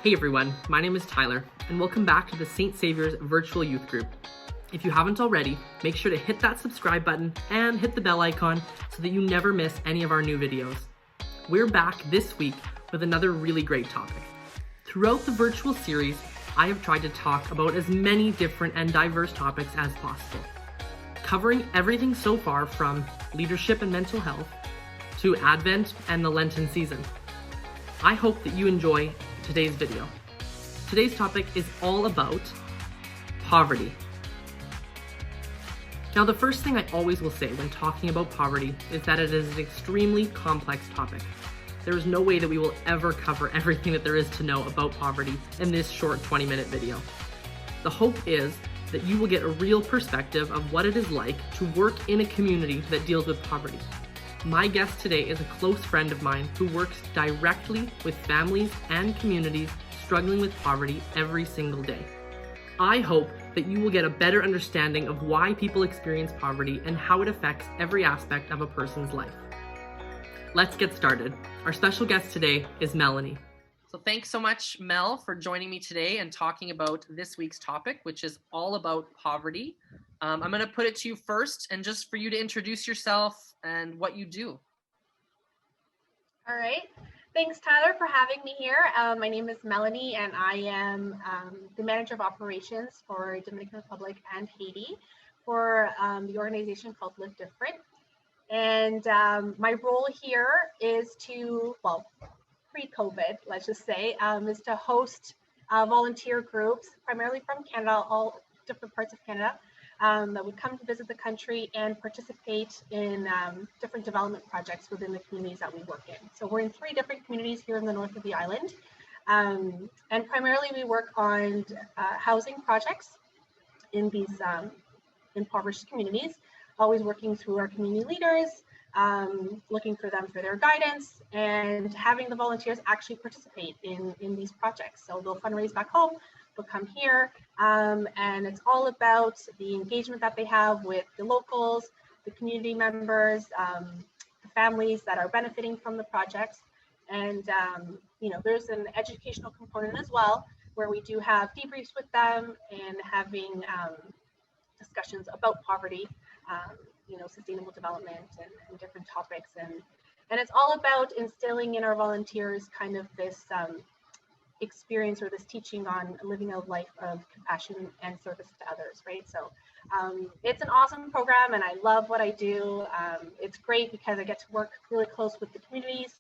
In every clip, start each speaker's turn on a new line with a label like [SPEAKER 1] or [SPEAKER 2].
[SPEAKER 1] Hey everyone, my name is Tyler, and welcome back to the St. Saviour's Virtual Youth Group. If you haven't already, make sure to hit that subscribe button and hit the bell icon so that you never miss any of our new videos. We're back this week with another really great topic. Throughout the virtual series, I have tried to talk about as many different and diverse topics as possible, covering everything so far from leadership and mental health to Advent and the Lenten season. I hope that you enjoy today's video. Today's topic is all about poverty. Now, the first thing I always will say when talking about poverty is that it is an extremely complex topic. There is no way that we will ever cover everything that there is to know about poverty in this short 20-minute video. The hope is that you will get a real perspective of what it is like to work in a community that deals with poverty. My guest today is a close friend of mine who works directly with families and communities struggling with poverty every single day. I hope that you will get a better understanding of why people experience poverty and how it affects every aspect of a person's life. Let's get started. Our special guest today is Melanie. So thanks so much, Mel, for joining me today and talking about this week's topic, which is all about poverty. I'm going to put it to you first, and just for you to introduce yourself and what you do.
[SPEAKER 2] All right. Thanks, Tyler, for having me here. My name is Melanie, and I am the manager of operations for Dominican Republic and Haiti for the organization called LiveDifferent. And my role here is to, well, pre-COVID, let's just say, is to host volunteer groups, primarily from Canada, all different parts of Canada, that would come to visit the country and participate in different development projects within the communities that we work in. So we're in 3 different communities here in the north of the island. And primarily we work on housing projects in these impoverished communities, always working through our community leaders, looking for them for their guidance and having the volunteers actually participate in these projects. So they'll fundraise back home, they'll come here, and it's all about the engagement that they have with the locals, the community members, the families that are benefiting from the projects. And, there's an educational component as well, where we do have debriefs with them and having discussions about poverty, sustainable development and different topics. And it's all about instilling in our volunteers kind of this experience or this teaching on living a life of compassion and service to others, right? So it's an awesome program and I love what I do. It's great because I get to work really close with the communities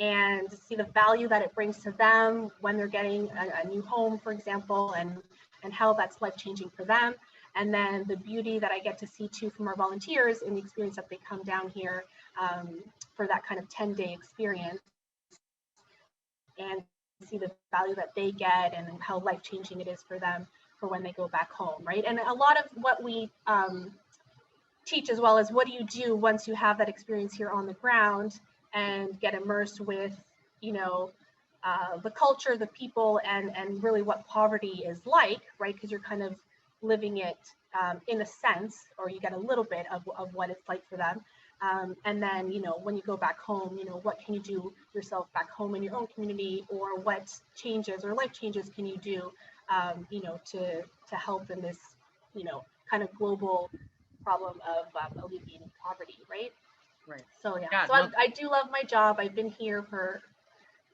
[SPEAKER 2] and see the value that it brings to them when they're getting a new home, for example, and how that's life-changing for them. And then the beauty that I get to see too from our volunteers in the experience that they come down here for that kind of 10-day experience and see the value that they get and how life-changing it is for them for when they go back home, right? And a lot of what we teach as well is what do you do once you have that experience here on the ground and get immersed with, the culture, the people, and really what poverty is like, right? Because you're kind of living it in a sense, or you get a little bit of what it's like for them. And then, when you go back home, what can you do yourself back home in your own community, or what changes or life changes can you do, to help in this, kind of global problem of alleviating poverty, right?
[SPEAKER 1] Right.
[SPEAKER 2] So I do love my job. I've been here for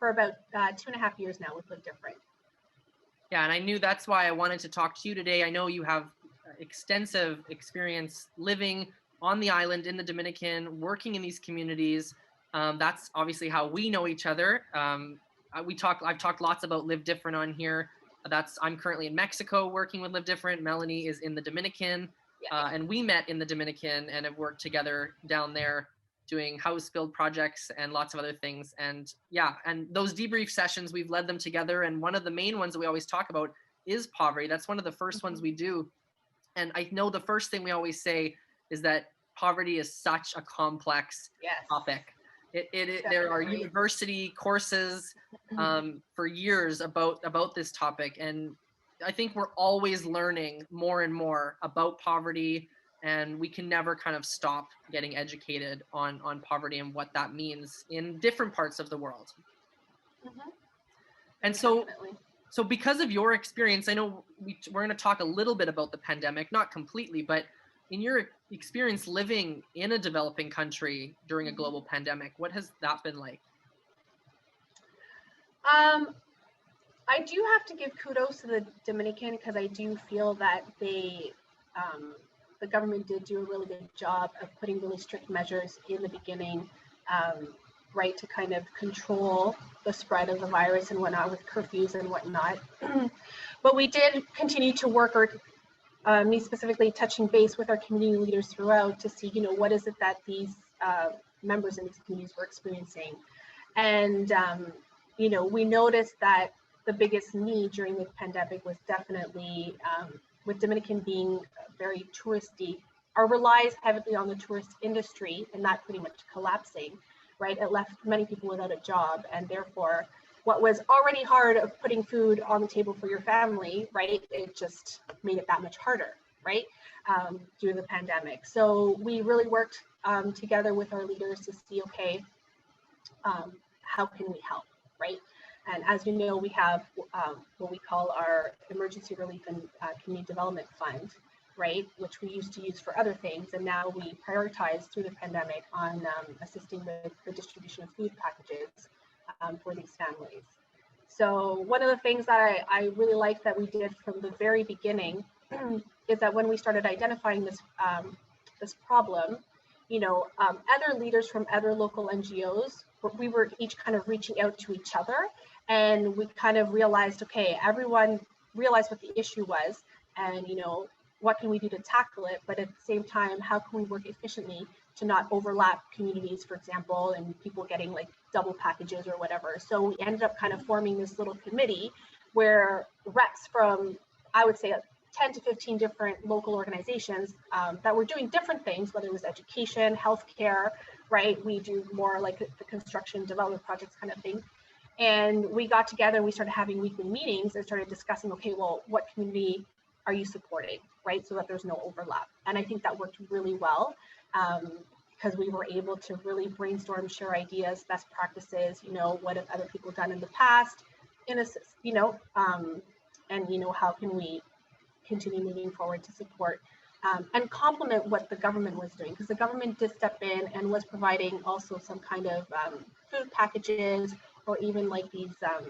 [SPEAKER 2] about 2.5 years now with LiveDifferent.
[SPEAKER 1] Yeah, and I knew that's why I wanted to talk to you today. I know you have extensive experience living on the island in the Dominican, working in these communities. That's obviously how we know each other. I've talked lots about LiveDifferent on here. I'm currently in Mexico working with LiveDifferent. Melanie is in the Dominican, and we met in the Dominican and have worked together down there doing house build projects and lots of other things. And those debrief sessions, we've led them together. And one of the main ones that we always talk about is poverty. That's one of the first ones we do. And I know the first thing we always say is that poverty is such a complex topic. There are university courses for years about this topic. And I think we're always learning more and more about poverty, and we can never kind of stop getting educated on poverty and what that means in different parts of the world.
[SPEAKER 2] Mm-hmm.
[SPEAKER 1] And so So because of your experience, I know we're going to talk a little bit about the pandemic, not completely, but in your experience living in a developing country during a global pandemic, what has that been like?
[SPEAKER 2] I do have to give kudos to the Dominican because I do feel that they, the government did do a really good job of putting really strict measures in the beginning, right, to kind of control the spread of the virus and whatnot with curfews and whatnot. But we did continue to work, or me specifically touching base with our community leaders throughout to see, what is it that these members in these communities were experiencing. And, we noticed that the biggest need during the pandemic was definitely, with Dominican being very touristy, or relies heavily on the tourist industry and that pretty much collapsing, right? It left many people without a job, and therefore what was already hard of putting food on the table for your family, right? It just made it that much harder, right? Due to the pandemic. So we really worked together with our leaders to see, okay, how can we help, right? And as you know, we have what we call our Emergency Relief and Community Development Fund, right, which we used to use for other things. And now we prioritize through the pandemic on assisting with the distribution of food packages for these families. So one of the things that I really like that we did from the very beginning is that when we started identifying this, this problem, other leaders from other local NGOs, we were each kind of reaching out to each other, and we kind of realized, okay, everyone realized what the issue was, and what can we do to tackle it, but at the same time, how can we work efficiently to not overlap communities, for example, and people getting like double packages or whatever. So we ended up kind of forming this little committee where reps from, I would say, 10 to 15 different local organizations that were doing different things, whether it was education, healthcare, right? We do more like the construction development projects kind of thing. And we got together and we started having weekly meetings and started discussing, okay, well, what community are you supporting, right? So that there's no overlap. And I think that worked really well because we were able to really brainstorm, share ideas, best practices, what have other people done in the past, and how can we continue moving forward to support and complement what the government was doing, because the government did step in and was providing also some kind of food packages, or even like these, I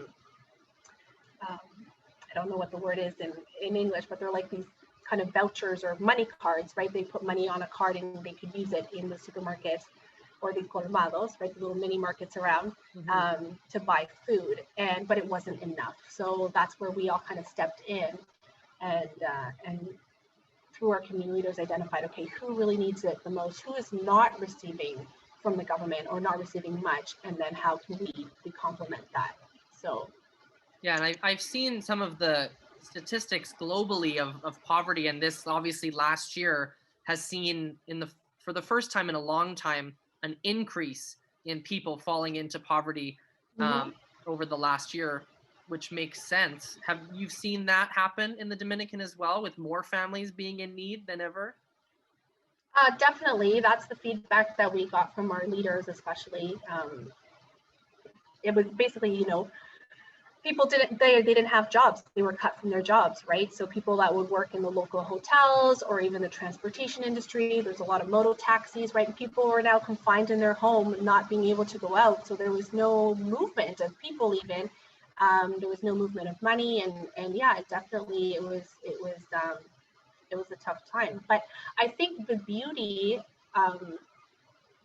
[SPEAKER 2] don't know what the word is in English, but they're like these kind of vouchers or money cards, right? They put money on a card and they could use it in the supermarket or the colmados, right? The little mini markets around to buy food, but it wasn't enough. So that's where we all kind of stepped in and through our community leaders identified, okay, who really needs it the most, who is not receiving from the government or not receiving much, and then how can we complement that? So
[SPEAKER 1] yeah, and I've seen some of the statistics globally of poverty, and this obviously last year has seen for the first time in a long time an increase in people falling into poverty over the last year, which makes sense. Have you seen that happen in the Dominican as well, with more families being in need than ever?
[SPEAKER 2] Definitely, that's the feedback that we got from our leaders, especially. It was basically, people they didn't have jobs. They were cut from their jobs, right? So people that would work in the local hotels or even the transportation industry, there's a lot of moto taxis, right? And people were now confined in their home, not being able to go out. So there was no movement of people even. There was no movement of money, and yeah, it was a tough time. But I think the beauty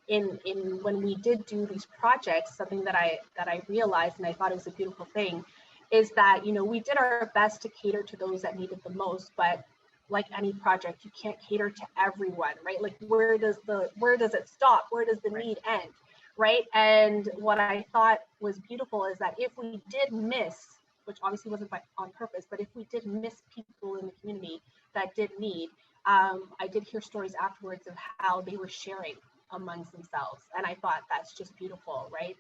[SPEAKER 2] in when we did do these projects, something that I realized, and I thought it was a beautiful thing, is that we did our best to cater to those that needed the most. But like any project, you can't cater to everyone, right? Like where does it stop? Where does the need end? Right. And what I thought was beautiful is that if we did miss, which obviously wasn't on purpose, but if we did miss people in the community that did need, I did hear stories afterwards of how they were sharing amongst themselves. And I thought that's just beautiful, right?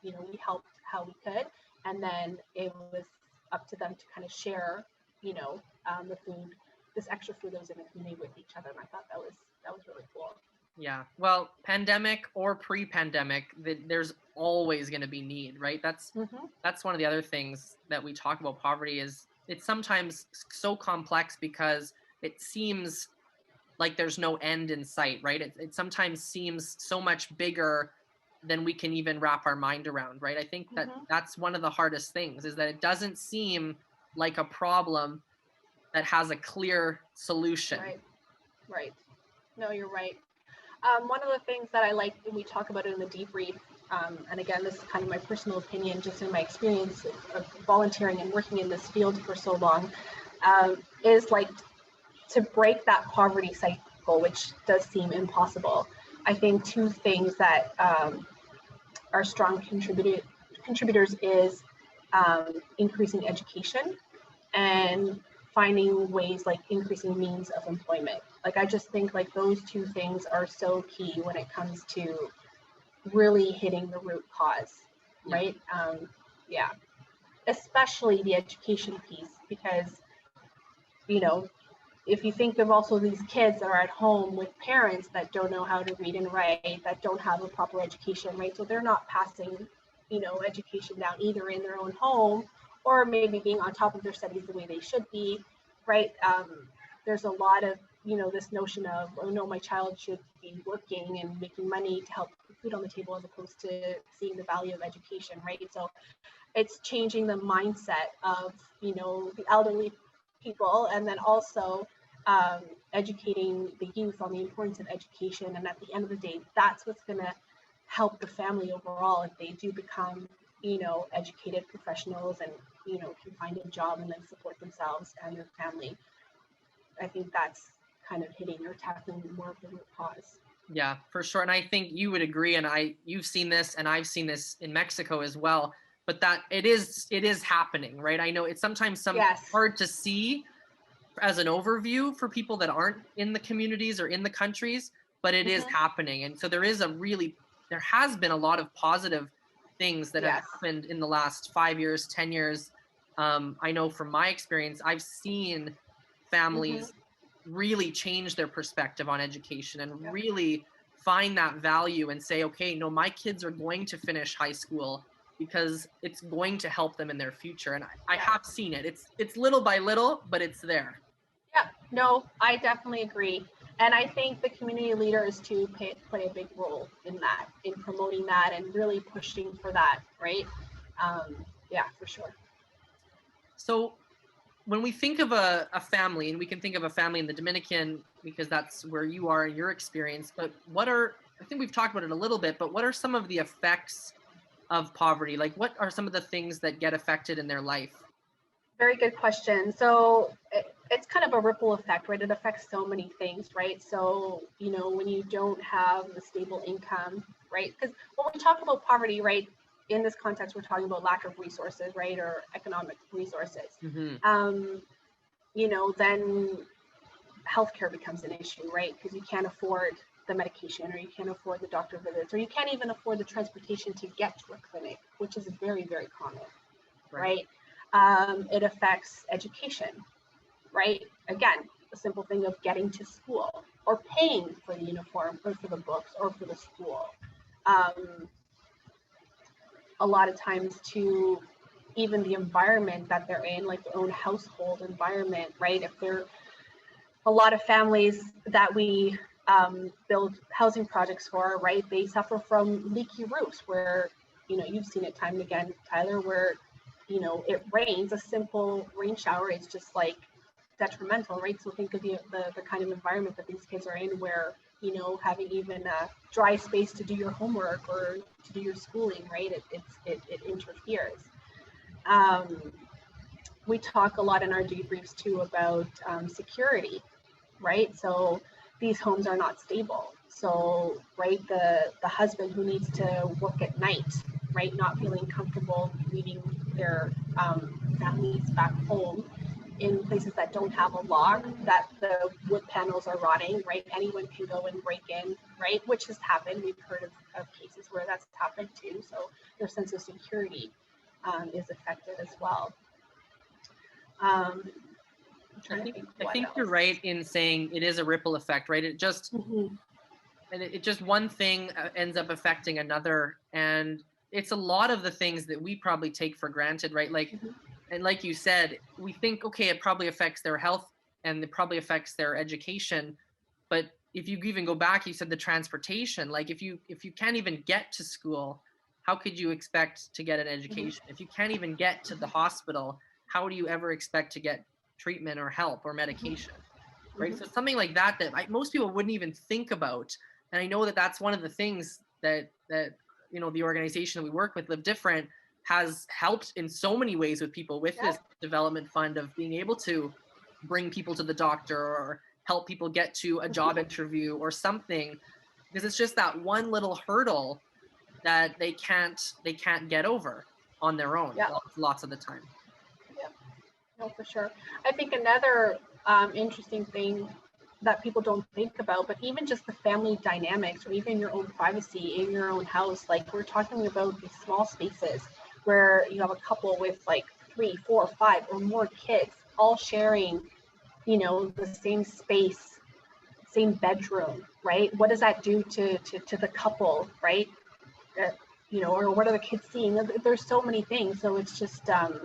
[SPEAKER 2] We helped how we could, and then it was up to them to kind of share, the food, this extra food that was in the community with each other. And I thought that was really cool.
[SPEAKER 1] Yeah. Well, pandemic or pre-pandemic, there's always going to be need, right?
[SPEAKER 2] Hmm.
[SPEAKER 1] That's one of the other things that we talk about poverty is it's sometimes so complex because it seems like there's no end in sight, right? It sometimes seems so much bigger than we can even wrap our mind around, right? I think that
[SPEAKER 2] Hmm.
[SPEAKER 1] that's one of the hardest things is that it doesn't seem like a problem that has a clear solution.
[SPEAKER 2] Right, right. No, you're right. One of the things that I like when we talk about it in the debrief, and again, this is kind of my personal opinion, just in my experience of volunteering and working in this field for so long, is like to break that poverty cycle, which does seem impossible. I think two things that are strong contributors is increasing education and finding ways like increasing means of employment. Like I just think like those two things are so key when it comes to really hitting the root cause,
[SPEAKER 1] Yeah.
[SPEAKER 2] right? Yeah, especially the education piece because you know if you think of also these kids that are at home with parents that don't know how to read and write, that don't have a proper education, right? So they're not passing, education down either in their own home or maybe being on top of their studies the way they should be, right? There's a lot of, this notion of, oh no, my child should be working and making money to help put food on the table as opposed to seeing the value of education, right? So it's changing the mindset of, the elderly people and then also um, educating the youth on the importance of education. And at the end of the day, that's what's going to help the family overall if they do become, educated professionals and, can find a job and then support themselves and their family. I think that's kind of hitting or tackling more of the root cause.
[SPEAKER 1] Yeah, for sure. And I think you would agree, and you've seen this and I've seen this in Mexico as well, but that it is happening, right? I know it's sometimes
[SPEAKER 2] Yes.
[SPEAKER 1] hard to see as an overview for people that aren't in the communities or in the countries, but it is
[SPEAKER 2] Mm-hmm.
[SPEAKER 1] happening. And so there has been a lot of positive things that have
[SPEAKER 2] Yes.
[SPEAKER 1] happened in the last 5 years, 10 years. I know from my experience, I've seen
[SPEAKER 2] Mm-hmm.
[SPEAKER 1] families really change their perspective on education and
[SPEAKER 2] Yep.
[SPEAKER 1] really find that value and say, okay, no, my kids are going to finish high school because it's going to help them in their future. And I
[SPEAKER 2] Yeah.
[SPEAKER 1] have seen it. It's little by little, but it's there.
[SPEAKER 2] Yeah, no, I definitely agree. And I think the community leaders too play a big role in that, in promoting that and really pushing for that, right? Yeah, for sure.
[SPEAKER 1] So when we think of a family, and we can think of a family in the Dominican because that's where you are in your experience, but I think we've talked about it a little bit, but what are some of the effects of poverty? Like what are some of the things that get affected in their life?
[SPEAKER 2] Very good question. So it's kind of a ripple effect, right? It affects so many things, right? So, when you don't have the stable income, right? Because when we talk about poverty, right, in this context, we're talking about lack of resources, right, or economic resources.
[SPEAKER 1] Hmm.
[SPEAKER 2] Um, then healthcare becomes an issue, right? Because you can't afford the medication or you can't afford the doctor visits or you can't even afford the transportation to get to a clinic, which is very, very common,
[SPEAKER 1] Right.
[SPEAKER 2] right? It affects education, right? Again, the simple thing of getting to school or paying for the uniform or for the books or for the school. Um, a lot of times to even the environment that they're in, like their own household environment, right? If they're a lot of families that we build housing projects for, right? They suffer from leaky roofs where, you've seen it time and again, Tyler, where, it rains, a simple rain shower is just like detrimental, right? So think of the kind of environment that these kids are in where, having even a dry space to do your homework or to do your schooling, right? It interferes. Um, we talk a lot in our debriefs too about security, right? So these homes are not stable. So, right, the husband who needs to work at night, right, not feeling comfortable leaving their families back home in places that don't have a lock, that the wood panels are rotting, right? Anyone can go and break in, right? Which has happened. We've heard of cases where that's happened too. So their sense of security is affected as well. I'm
[SPEAKER 1] I
[SPEAKER 2] trying to
[SPEAKER 1] think
[SPEAKER 2] think
[SPEAKER 1] I
[SPEAKER 2] what
[SPEAKER 1] think you're
[SPEAKER 2] else.
[SPEAKER 1] right in saying it is a ripple effect, right? It just
[SPEAKER 2] Mm-hmm.
[SPEAKER 1] and it just one thing ends up affecting another, and it's a lot of the things that we probably take for granted, right? Like, and like you said, we think, okay, it probably affects their health and it probably affects their education, but if you even go back, you said the transportation, like if you can't even get to school, how could you expect to get an education? If you can't even get to the hospital, how do you ever expect to get treatment or help or medication? Right? So something like that most people wouldn't even think about. And I know that that's one of the things that the organization that we work with, LiveDifferent, has helped in so many ways with people with this development fund of being able to bring people to the doctor or help people get to a job interview or something, because it's just that one little hurdle that they can't get over on their own lots of the time.
[SPEAKER 2] Yeah, no, for sure. I think another interesting thing that people don't think about, but even just the family dynamics or even your own privacy in your own house, like we're talking about these small spaces where you have a couple with like 3, 4, 5 or more kids all sharing, the same space, same bedroom, right? What does that do to the couple, right? Or what are the kids seeing? There's so many things. So it's just I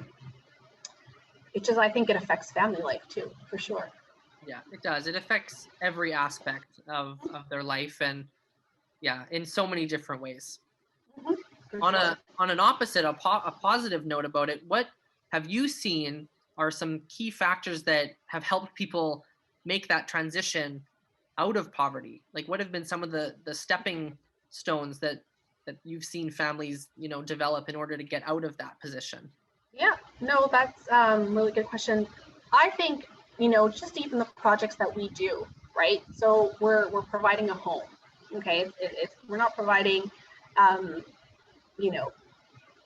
[SPEAKER 2] think it affects family life too, for sure.
[SPEAKER 1] Yeah, it does. It affects every aspect of their life, and in so many different ways. On an opposite, a positive note about it, what have you seen are some key factors that have helped people make that transition out of poverty? Like, what have been some of the stepping stones that you've seen families, develop in order to get out of that position?
[SPEAKER 2] Yeah, no, that's really good question. I think, just even the projects that we do, right? So we're providing a home, okay? We're not providing,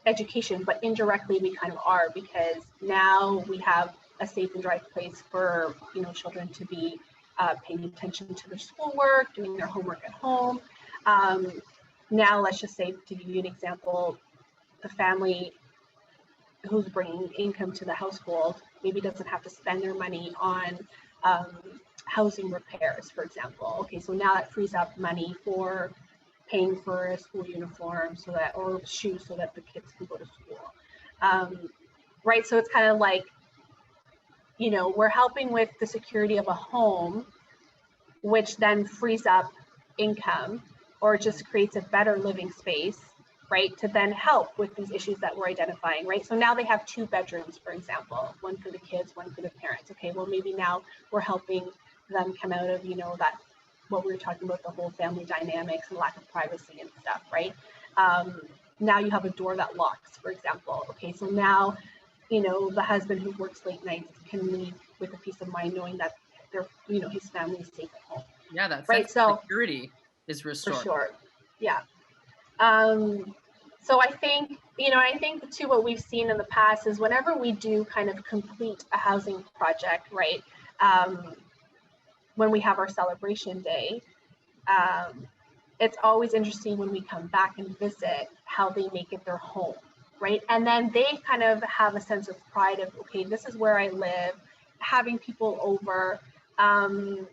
[SPEAKER 2] education, but indirectly we kind of are, because now we have a safe and dry place for, children to be paying attention to their schoolwork, doing their homework at home. Now, let's just say, to give you an example, the family who's bringing income to the household maybe doesn't have to spend their money on housing repairs, for example. Okay, so now that frees up money for paying for a school uniform or shoes so that the kids can go to school. Right, so it's kind of like, we're helping with the security of a home, which then frees up income or just creates a better living space, right, to then help with these issues that we're identifying, right? So now they have 2 bedrooms, for example, one for the kids, one for the parents. Okay, well, maybe now we're helping them come out of, that, what we were talking about, the whole family dynamics and lack of privacy and stuff, right? Now you have a door that locks, for example. Okay, so now, the husband who works late nights can leave with a peace of mind knowing that his family is safe at home.
[SPEAKER 1] Yeah, that
[SPEAKER 2] right.
[SPEAKER 1] So security is restored.
[SPEAKER 2] For sure. Yeah. So I think, too, what we've seen in the past is whenever we do kind of complete a housing project, right? When we have our celebration day, it's always interesting when we come back and visit how they make it their home, right? And then they kind of have a sense of pride of, okay, this is where I live, having people over, and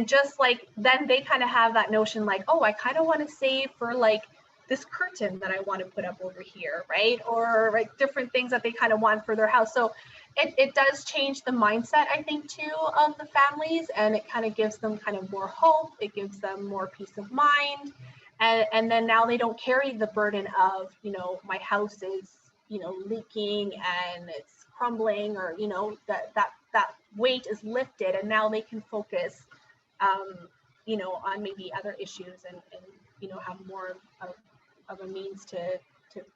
[SPEAKER 2] just like, then they kind of have that notion like, oh, I kind of want to save for like this curtain that I want to put up over here, right? Or like different things that they kind of want for their house. So it does change the mindset, I think, too, of the families, and it kind of gives them kind of more hope. It gives them more peace of mind. And then now they don't carry the burden of, my house is, leaking and it's crumbling, or, that weight is lifted, and now they can focus, on maybe other issues and have more of a means to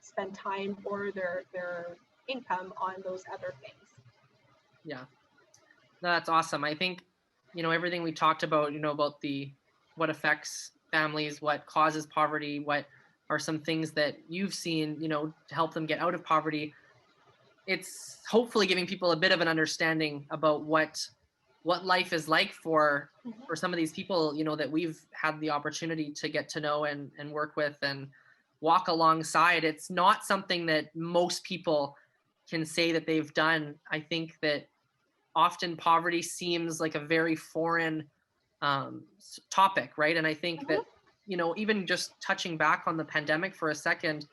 [SPEAKER 2] spend time or their income on those other things.
[SPEAKER 1] Yeah, that's awesome. I think, everything we talked about, about what affects families, what causes poverty, what are some things that you've seen, to help them get out of poverty. It's hopefully giving people a bit of an understanding about what life is like for some of these people, that we've had the opportunity to get to know and work with and walk alongside. It's not something that most people can say that they've done. I think that often poverty seems like a very foreign topic, right? And I think
[SPEAKER 2] Mhm.
[SPEAKER 1] that, even just touching back on the pandemic for a second,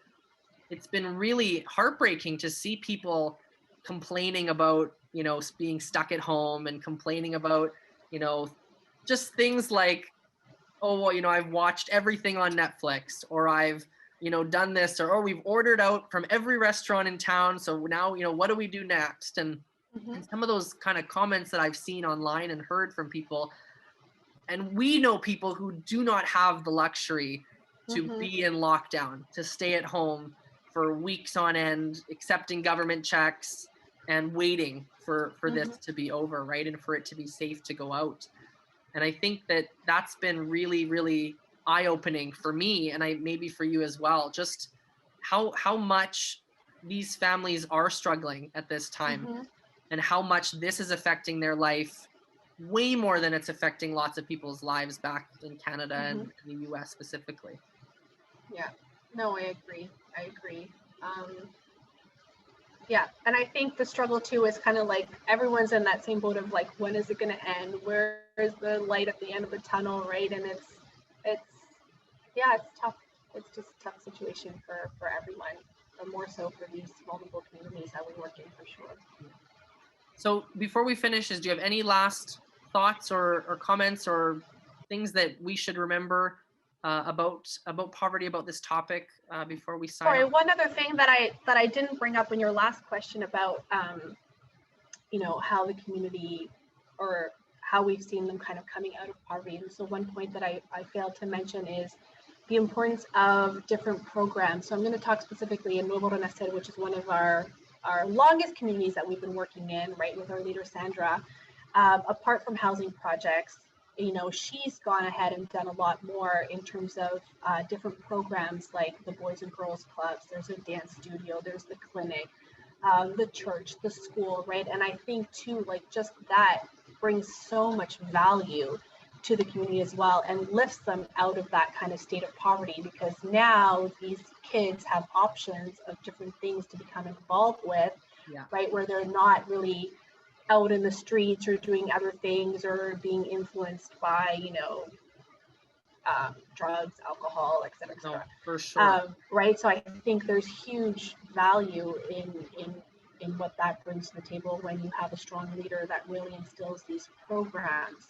[SPEAKER 1] it's been really heartbreaking to see people complaining about, being stuck at home, and complaining about, you know, just things like, oh, well, I've watched everything on Netflix, or I've, done this, or, oh, we've ordered out from every restaurant in town. So now, what do we do next? And
[SPEAKER 2] Mhm.
[SPEAKER 1] some of those kind of comments that I've seen online and heard from people, and we know people who do not have the luxury to
[SPEAKER 2] Mhm.
[SPEAKER 1] be in lockdown, to stay at home for weeks on end, accepting government checks and waiting for this
[SPEAKER 2] Mhm.
[SPEAKER 1] to be over, right? And for it to be safe to go out. And I think that that's been really, really eye-opening for me, and I maybe for you as well, just how much these families are struggling at this time,
[SPEAKER 2] Mhm.
[SPEAKER 1] and how much this is affecting their life way more than it's affecting lots of people's lives back in Canada and
[SPEAKER 2] Mhm.
[SPEAKER 1] the US specifically.
[SPEAKER 2] Yeah. No, I agree. I agree. Um, yeah, and I think the struggle too is kind of like everyone's in that same boat of like, when is it going to end? Where is the light at the end of the tunnel, right? And it's yeah, it's tough. It's just a tough situation for everyone, but more so for these vulnerable communities that we work in for sure.
[SPEAKER 1] So before we finish, do you have any last thoughts or comments or things that we should remember about poverty, about this topic, before we sign
[SPEAKER 2] Sorry,
[SPEAKER 1] off?
[SPEAKER 2] one other thing that I didn't bring up in your last question about how the community or how we've seen them kind of coming out of poverty. And so one point that I failed to mention is the importance of different programs. So I'm going to talk specifically in Nuevo Renacer, which is one of our longest communities that we've been working in, right, with our leader, Sandra. Apart from housing projects, she's gone ahead and done a lot more in terms of different programs like the Boys and Girls Clubs. There's a dance studio, there's the clinic, the church, the school, right? And I think too, like just that brings so much value to the community as well, and lifts them out of that kind of state of poverty, because now these kids have options of different things to become involved with,
[SPEAKER 1] Yeah.
[SPEAKER 2] right? Where they're not really out in the streets or doing other things or being influenced by, drugs, alcohol, et cetera, et
[SPEAKER 1] No,
[SPEAKER 2] cetera.
[SPEAKER 1] for sure.
[SPEAKER 2] Right. So I think there's huge value in what that brings to the table when you have a strong leader that really instills these programs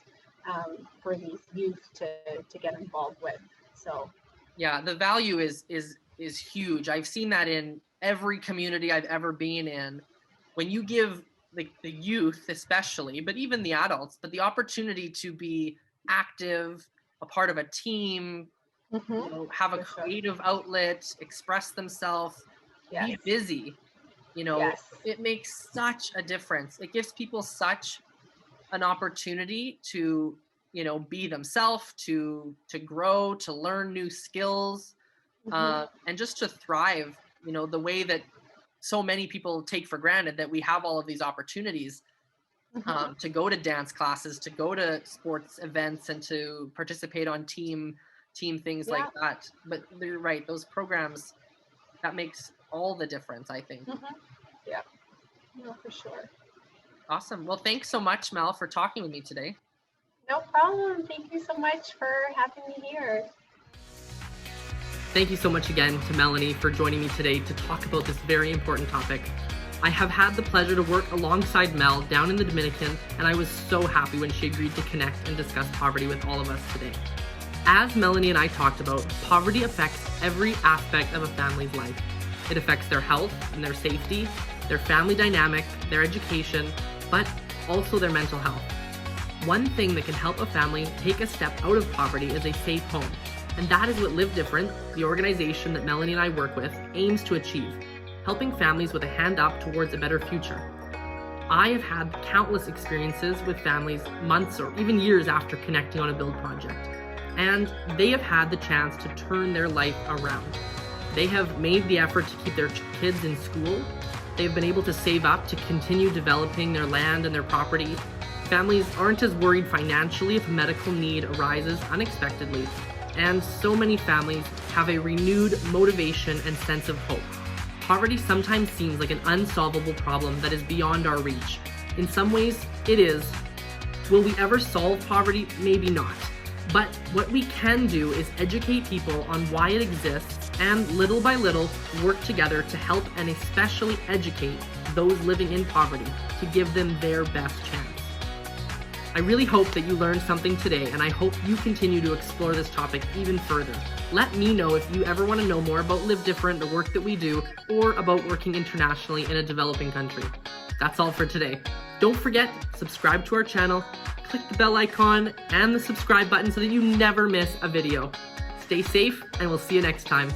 [SPEAKER 2] for these youth to get involved with. So
[SPEAKER 1] Yeah, the value is huge. I've seen that in every community I've ever been in. When you give the youth especially, but even the adults, but the opportunity to be active, a part of a team, have a
[SPEAKER 2] for sure.
[SPEAKER 1] creative outlet, express themselves,
[SPEAKER 2] Yes.
[SPEAKER 1] be busy,
[SPEAKER 2] Yes.
[SPEAKER 1] it makes such a difference. It gives people such an opportunity to, be themselves, to grow, to learn new skills,
[SPEAKER 2] Mm-hmm.
[SPEAKER 1] and just to thrive, the way that so many people take for granted, that we have all of these opportunities,
[SPEAKER 2] Mm-hmm.
[SPEAKER 1] to go to dance classes, to go to sports events, and to participate on team things like
[SPEAKER 2] Yeah.
[SPEAKER 1] that. But you're right, those programs, that makes all the difference, I think.
[SPEAKER 2] Mm-hmm. Yeah. No, for sure.
[SPEAKER 1] Awesome. Well, thanks so much, Mel, for talking with me today.
[SPEAKER 2] No problem. Thank you so much for having me here.
[SPEAKER 1] Thank you so much again to Melanie for joining me today to talk about this very important topic. I have had the pleasure to work alongside Mel down in the Dominican, and I was so happy when she agreed to connect and discuss poverty with all of us today. As Melanie and I talked about, poverty affects every aspect of a family's life. It affects their health and their safety, their family dynamic, their education, but also their mental health. One thing that can help a family take a step out of poverty is a safe home. And that is what LiveDifferent, the organization that Melanie and I work with, aims to achieve, helping families with a hand up towards a better future. I have had countless experiences with families months or even years after connecting on a build project, and they have had the chance to turn their life around. They have made the effort to keep their kids in school. They've been able to save up to continue developing their land and their property. Families aren't as worried financially if a medical need arises unexpectedly. And so many families have a renewed motivation and sense of hope. Poverty sometimes seems like an unsolvable problem that is beyond our reach. In some ways, it is, Will we ever solve poverty? Maybe not. But what we can do is educate people on why it exists and little by little work together to help and especially educate those living in poverty to give them their best chance. I really hope that you learned something today, and I hope you continue to explore this topic even further. Let me know if you ever want to know more about LiveDifferent, the work that we do, or about working internationally in a developing country. That's all for today. Don't forget, subscribe to our channel, click the bell icon and the subscribe button so that you never miss a video. Stay safe, and we'll see you next time.